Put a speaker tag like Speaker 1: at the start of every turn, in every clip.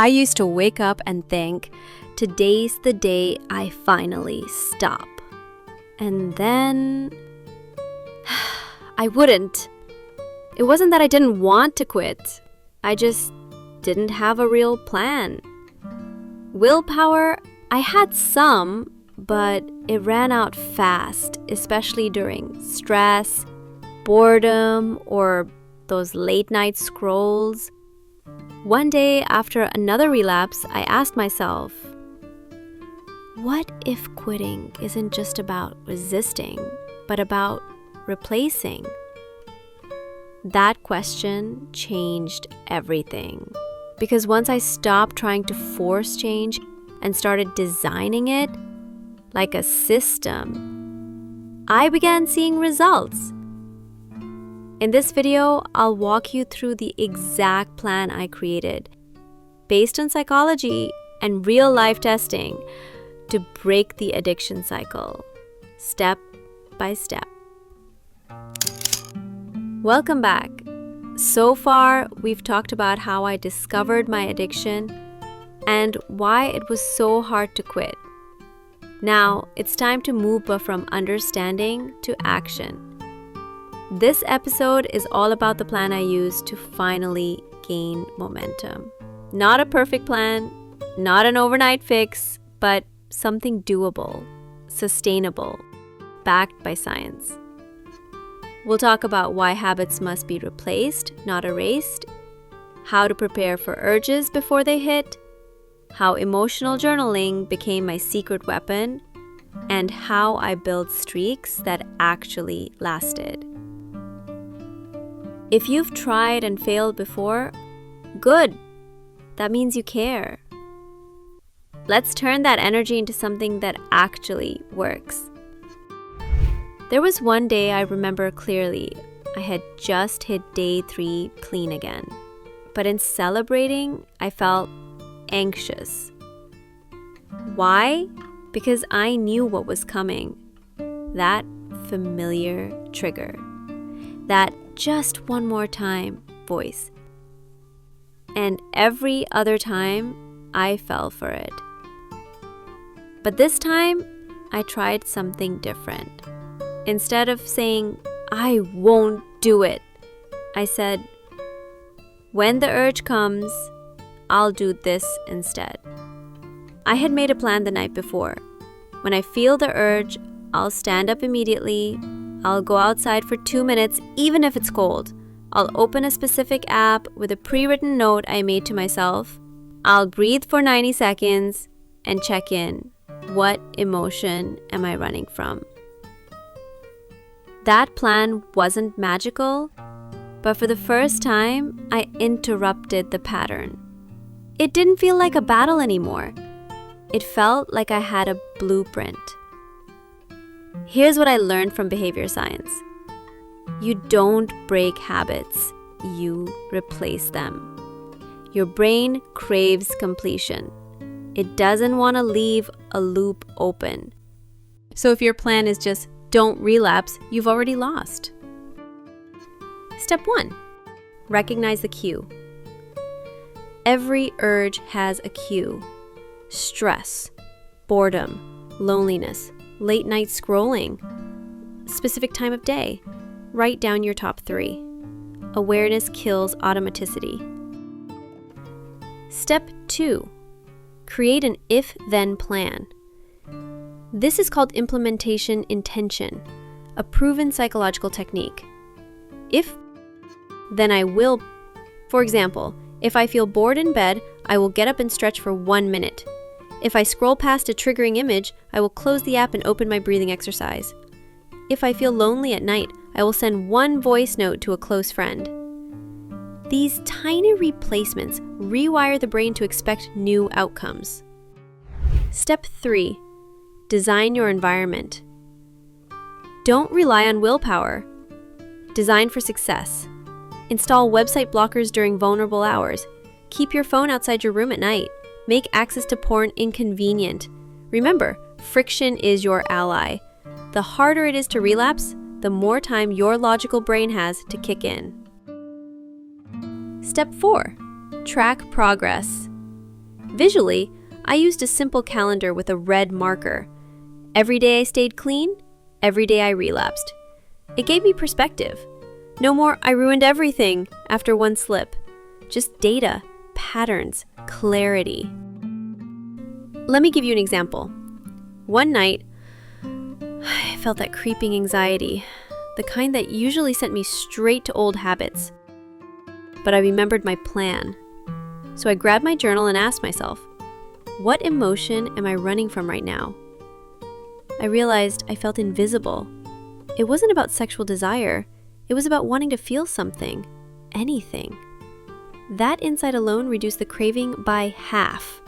Speaker 1: I used to wake up and think, today's the day I finally stop. And then I wouldn't. It wasn't that I didn't want to quit. I just didn't have a real plan. Willpower, I had some, but it ran out fast, especially during stress, boredom, or those late night scrolls. One day after another relapse, I asked myself, what if quitting isn't just about resisting, but about replacing? That question changed everything. Because once I stopped trying to force change and started designing it like a system, I began seeing results. In this video, I'll walk you through the exact plan I created, based on psychology and real-life testing, to break the addiction cycle, step by step. Welcome back. So far, we've talked about how I discovered my addiction and why it was so hard to quit. Now, it's time to move from understanding to action. This episode is all about the plan I used to finally gain momentum. Not a perfect plan, not an overnight fix, but something doable, sustainable, backed by science. We'll talk about why habits must be replaced, not erased, how to prepare for urges before they hit, how emotional journaling became my secret weapon, and how I built streaks that actually lasted. If you've tried and failed before, good. That means you care. Let's turn that energy into something that actually works. There was one day I remember clearly. I had just hit day 3 clean again. But in celebrating, I felt anxious. Why? Because I knew what was coming. That familiar trigger. That just one more time voice. And every other time, I fell for it. But this time, I tried something different. Instead of saying, I won't do it, I said, when the urge comes, I'll do this instead. I had made a plan the night before. When I feel the urge, I'll stand up immediately. I'll go outside for 2 minutes, even if it's cold. I'll open a specific app with a pre-written note I made to myself. I'll breathe for 90 seconds and check in. What emotion am I running from? That plan wasn't magical, but for the first time, I interrupted the pattern. It didn't feel like a battle anymore. It felt like I had a blueprint. Here's what I learned from behavior science. You don't break habits, you replace them. Your brain craves completion. It doesn't want to leave a loop open. So if your plan is just don't relapse, you've already lost. Step 1. Recognize the cue. Every urge has a cue. Stress, boredom, loneliness, late night scrolling, specific time of day. Write down your top 3. Awareness kills automaticity. Step 2. Create an if-then plan. This is called implementation intention, a proven psychological technique. If, then I will. For example, if I feel bored in bed, I will get up and stretch for 1 minute. If I scroll past a triggering image, I will close the app and open my breathing exercise. If I feel lonely at night, I will send 1 voice note to a close friend. These tiny replacements rewire the brain to expect new outcomes. Step 3. Design your environment. Don't rely on willpower. Design for success. Install website blockers during vulnerable hours. Keep your phone outside your room at night. Make access to porn inconvenient. Remember, friction is your ally. The harder it is to relapse, the more time your logical brain has to kick in. Step 4. Track progress. Visually, I used a simple calendar with a red marker. Every day I stayed clean, every day I relapsed. It gave me perspective. No more "I ruined everything" after one slip. Just data, patterns, clarity. Let me give you an example. One night, I felt that creeping anxiety, the kind that usually sent me straight to old habits. But I remembered my plan. So I grabbed my journal and asked myself, what emotion am I running from right now? I realized I felt invisible. It wasn't about sexual desire. It was about wanting to feel something, anything. That insight alone reduced the craving by half.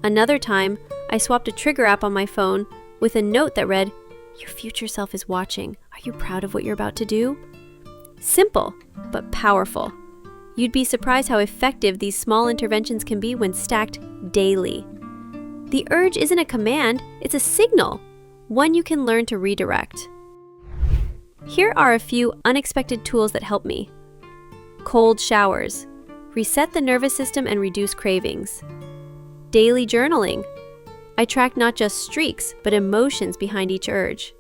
Speaker 1: Another time, I swapped a trigger app on my phone with a note that read, "Your future self is watching. Are you proud of what you're about to do?" Simple, but powerful. You'd be surprised how effective these small interventions can be when stacked daily. The urge isn't a command, it's a signal, one you can learn to redirect. Here are a few unexpected tools that help me. Cold showers. Reset the nervous system and reduce cravings. Daily journaling. I track not just streaks, but emotions behind each urge.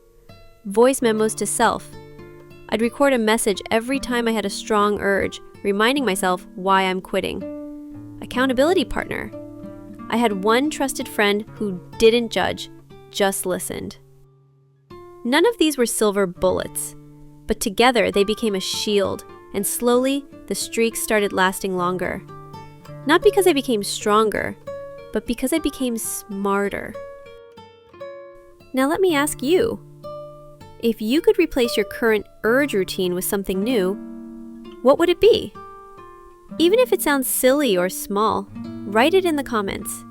Speaker 1: Voice memos to self. I'd record a message every time I had a strong urge, reminding myself why I'm quitting. Accountability partner. I had one trusted friend who didn't judge, just listened. None of these were silver bullets, but together they became a shield, and slowly the streaks started lasting longer. Not because I became stronger, but because I became smarter. Now let me ask you, if you could replace your current urge routine with something new, what would it be? Even if it sounds silly or small, write it in the comments.